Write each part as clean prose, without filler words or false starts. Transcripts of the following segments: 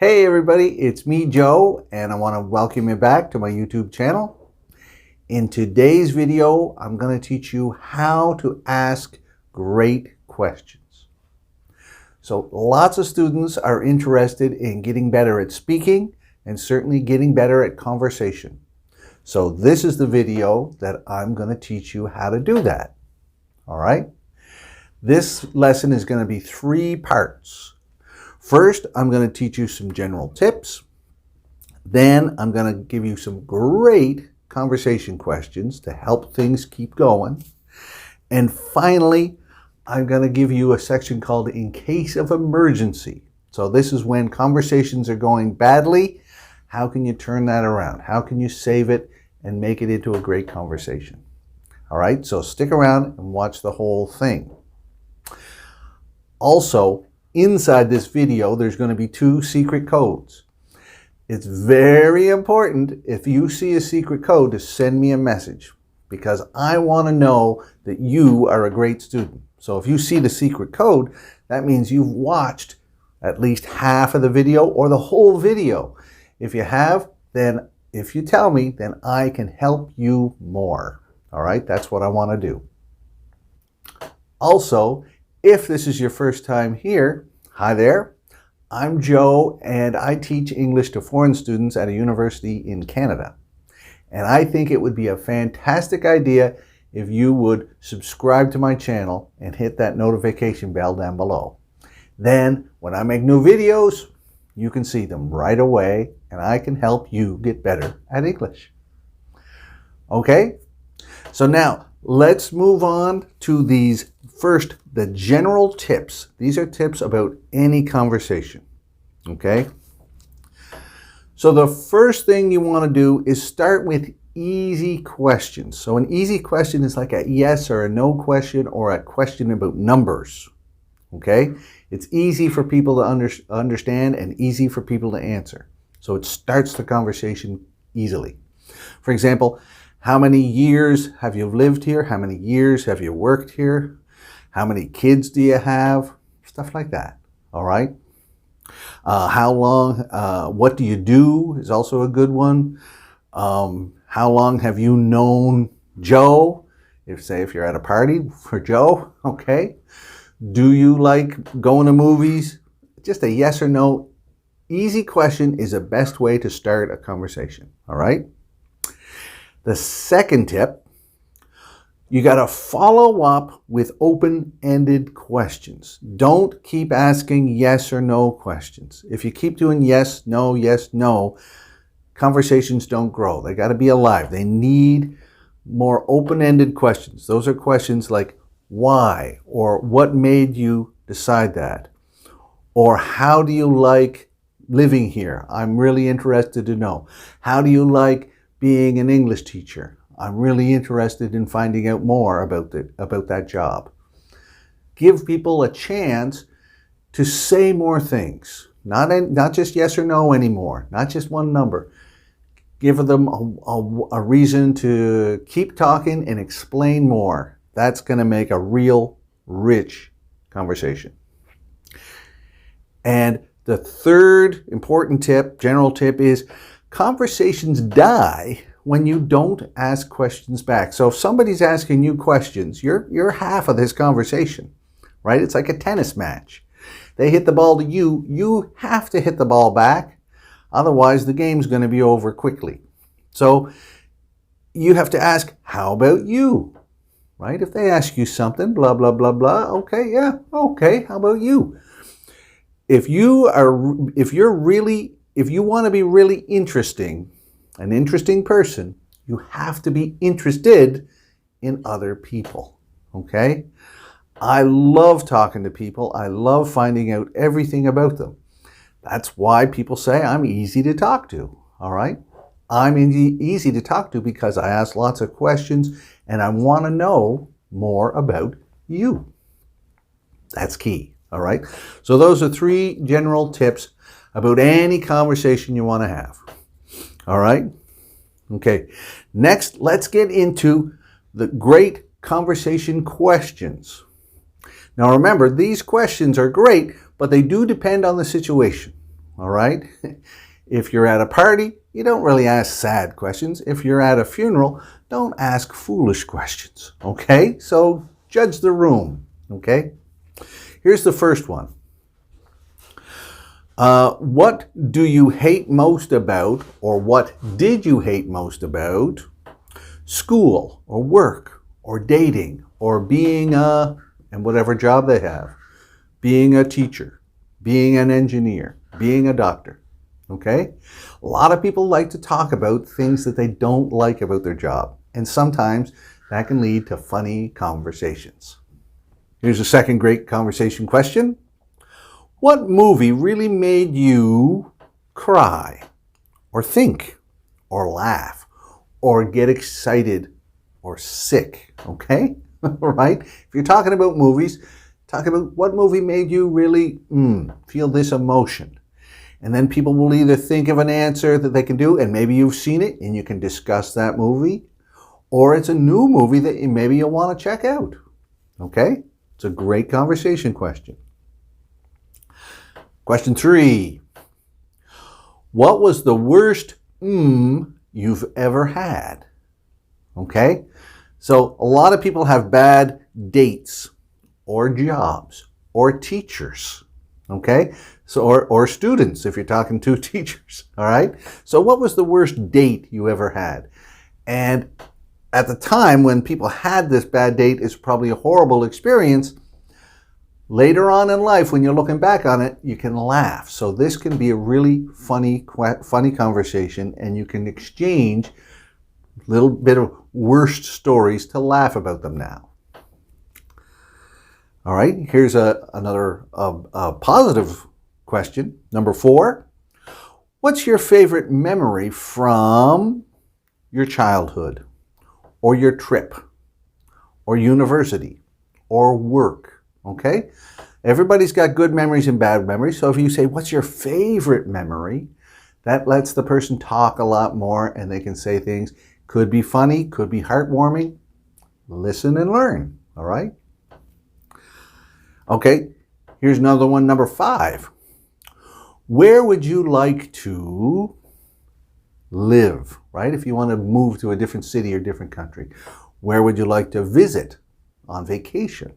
Hey everybody, it's me Joe, and I want to welcome you back to my YouTube channel. In today's video, I'm going to teach you how to ask great questions. So lots of students are interested in getting better at speaking and certainly getting better at conversation. So this is the video that I'm going to teach you how to do that. All right? This lesson is going to be 3 parts. First, I'm going to teach you some general tips. Then I'm going to give you some great conversation questions to help things keep going. And finally, I'm going to give you a section called In Case of Emergency. So this is when conversations are going badly. How can you turn that around? How can you save it and make it into a great conversation? All right, so stick around and watch the whole thing. Also, inside this video, there's going to be 2 secret codes. It's very important if you see a secret code to send me a message because I want to know that you are a great student. So if you see the secret code, that means you've watched at least half of the video or the whole video. If you have, then if you tell me, then I can help you more. All right, that's what I want to do. Also, if this is your first time here, hi there, I'm Joe and I teach English to foreign students at a university in Canada. And I think it would be a fantastic idea if you would subscribe to my channel and hit that notification bell down below. Then when I make new videos, you can see them right away and I can help you get better at English. Okay, so now let's move on to these. First, the general tips. These are tips about any conversation, okay? So the first thing you want to do is start with easy questions. So an easy question is like a yes or a no question or a question about numbers, okay? It's easy for people to understand and easy for people to answer. So it starts the conversation easily. For example, how many years have you lived here? How many years have you worked here? How many kids do you have? Stuff like that, all right? How long, what do you do is also a good one. How long have you known Joe? If you're at a party for Joe, okay? Do you like going to movies? Just a yes or no. Easy question is the best way to start a conversation, all right? The second tip, you got to follow up with open-ended questions. Don't keep asking yes or no questions. If you keep doing yes, no, conversations don't grow. They got to be alive. They need more open-ended questions. Those are questions like why, or what made you decide that, or how do you like living here? I'm really interested to know. How do you like being an English teacher? I'm really interested in finding out more about that job. Give people a chance to say more things. Not just yes or no anymore. Not just one number. Give them a reason to keep talking and explain more. That's going to make a real rich conversation. And the third important tip, general tip, is conversations die when you don't ask questions back. So if somebody's asking you questions, you're half of this conversation, right? It's like a tennis match. They hit the ball to you, you have to hit the ball back. Otherwise, the game's going to be over quickly. So you have to ask, how about you? Right? If they ask you something, blah, blah, blah, blah, okay, yeah, okay, how about you? If you want to be really interesting, an interesting person, you have to be interested in other people, okay? I love talking to people. I love finding out everything about them. That's why people say I'm easy to talk to, all right? I'm easy to talk to because I ask lots of questions and I want to know more about you. That's key, all right? So those are 3 general tips about any conversation you want to have. All right? Okay. Next, let's get into the great conversation questions. Now remember, these questions are great, but they do depend on the situation. all right? If you're at a party, you don't really ask sad questions. If you're at a funeral, don't ask foolish questions, okay? So judge the room, okay? Here's the first one. What do you hate most about, or what did you hate most about school or work or dating or being and whatever job they have, being a teacher, being an engineer, being a doctor, okay? A lot of people like to talk about things that they don't like about their job, and sometimes that can lead to funny conversations. Here's a second great conversation question. What movie really made you cry, or think, or laugh, or get excited, or sick, okay? All right? If you're talking about movies, talk about what movie made you really feel this emotion. And then people will either think of an answer that they can do, and maybe you've seen it, and you can discuss that movie, or it's a new movie that maybe you'll want to check out, okay? It's a great conversation question. Question 3. What was the worst you've ever had? Okay? So a lot of people have bad dates or jobs or teachers. Okay? So or students if you're talking to teachers. All right? So what was the worst date you ever had? And at the time when people had this bad date, it's probably a horrible experience. Later on in life, when you're looking back on it, you can laugh. So this can be a really funny conversation, and you can exchange a little bit of worst stories to laugh about them now. All right, here's another positive question. Number 4. What's your favorite memory from your childhood, or your trip, or university, or work? Okay? Everybody's got good memories and bad memories. So if you say, what's your favorite memory? That lets the person talk a lot more, and they can say things. Could be funny, could be heartwarming. Listen and learn. All right? Okay, here's another one, number 5. Where would you like to live, right? If you want to move to a different city or different country. Where would you like to visit on vacation?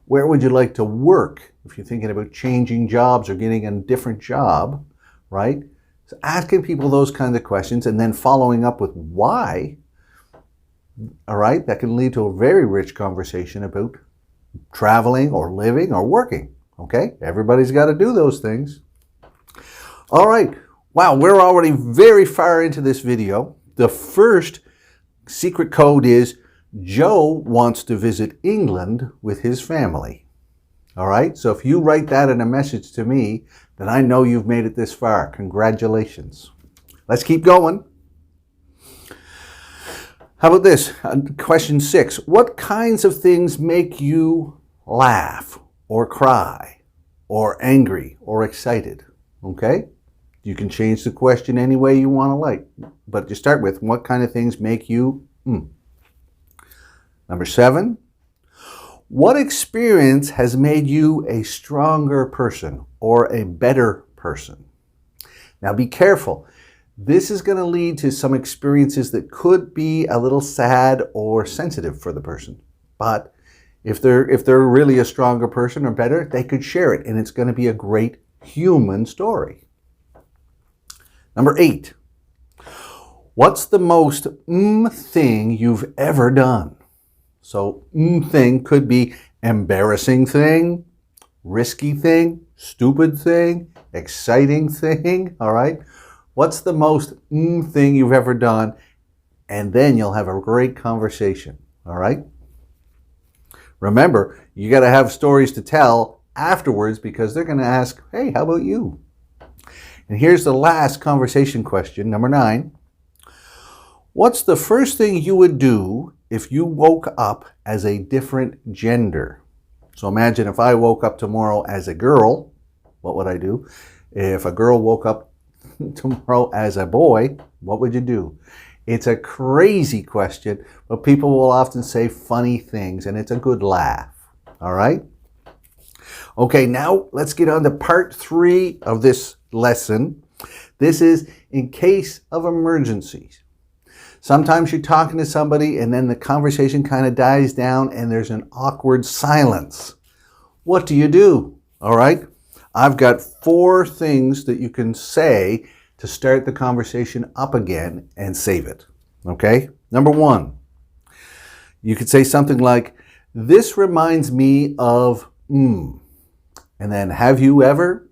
Where would you like to work if you're thinking about changing jobs or getting a different job, right? So asking people those kinds of questions and then following up with why, all right, that can lead to a very rich conversation about traveling or living or working, okay? Everybody's got to do those things. All right, wow, we're already very far into this video. The first secret code is Joe wants to visit England with his family. All right, so if you write that in a message to me, then I know you've made it this far. Congratulations. Let's keep going. How about this? Question 6. What kinds of things make you laugh or cry or angry or excited? Okay, you can change the question any way you want to like, but you start with what kind of things make you Number 7, what experience has made you a stronger person or a better person? Now be careful. This is going to lead to some experiences that could be a little sad or sensitive for the person. But if they're really a stronger person or better, they could share it, and it's going to be a great human story. Number 8, what's the most thing you've ever done? So thing could be embarrassing thing, risky thing, stupid thing, exciting thing, all right? What's the most thing you've ever done? And then you'll have a great conversation, all right? Remember, you got to have stories to tell afterwards because they're going to ask, hey, how about you? And here's the last conversation question, number 9. What's the first thing you would do if you woke up as a different gender? So imagine if I woke up tomorrow as a girl, what would I do? If a girl woke up tomorrow as a boy, what would you do? It's a crazy question, but people will often say funny things, and it's a good laugh. All right? Okay, now let's get on to part 3 of this lesson. This is in case of emergencies. Sometimes you're talking to somebody and then the conversation kind of dies down and there's an awkward silence. What do you do? All right. I've got 4 things that you can say to start the conversation up again and save it. Okay. Number 1, you could say something like, this reminds me of, and then have you ever,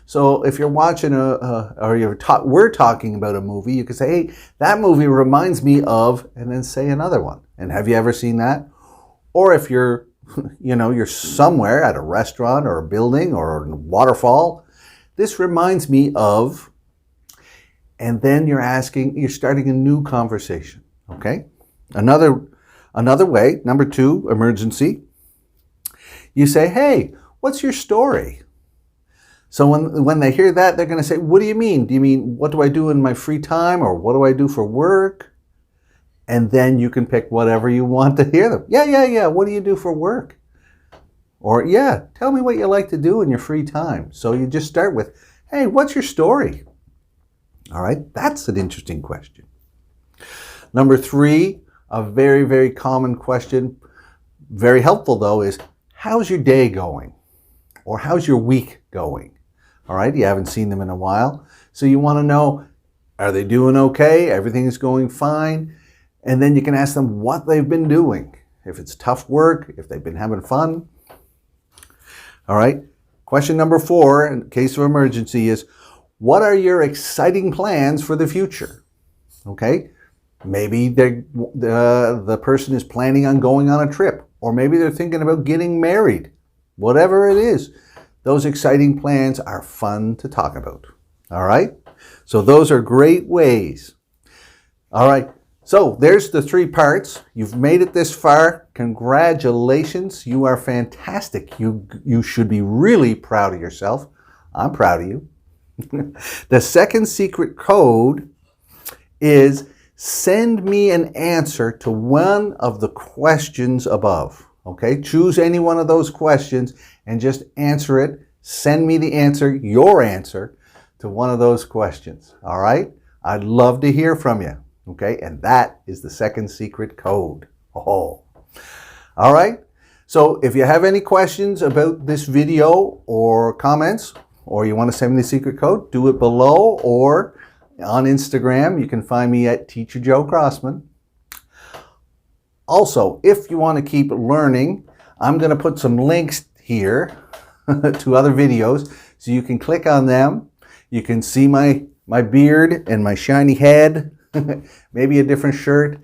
So if you're watching we're talking about a movie, you could say, hey, that movie reminds me of, and then say another one. And have you ever seen that? Or if you're, you're somewhere at a restaurant or a building or a waterfall, this reminds me of, and then you're starting a new conversation. Okay? Another way, number 2, emergency. You say, hey, what's your story? So when they hear that, they're going to say, what do you mean? Do you mean, what do I do in my free time? Or what do I do for work? And then you can pick whatever you want to hear them. Yeah. What do you do for work? Or, yeah, tell me what you like to do in your free time. So you just start with, hey, what's your story? All right, that's an interesting question. Number 3, a very, very common question, very helpful though, is how's your day going? Or how's your week going? All right, you haven't seen them in a while. So you want to know, are they doing okay? Everything is going fine? And then you can ask them what they've been doing. If it's tough work, if they've been having fun. All right, question number 4, in case of emergency, is what are your exciting plans for the future? Okay, maybe the person is planning on going on a trip, or maybe they're thinking about getting married. Whatever it is, those exciting plans are fun to talk about. All right? So those are great ways. All right. So there's the 3 parts. You've made it this far. Congratulations. You are fantastic. You should be really proud of yourself. I'm proud of you. The second secret code is send me an answer to one of the questions above. Okay, choose any one of those questions and just answer it. Send me the answer, your answer, to one of those questions. All right? I'd love to hear from you. Okay, and that is the second secret code. Oh. All right? So if you have any questions about this video or comments, or you want to send me the secret code, do it below or on Instagram. You can find me at Teacher Joe Crossman. Also, if you want to keep learning, I'm going to put some links here to other videos so you can click on them. You can see my beard and my shiny head, maybe a different shirt,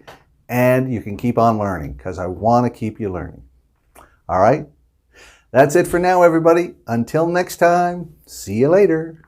and you can keep on learning because I want to keep you learning. All right? That's it for now, everybody. Until next time, see you later.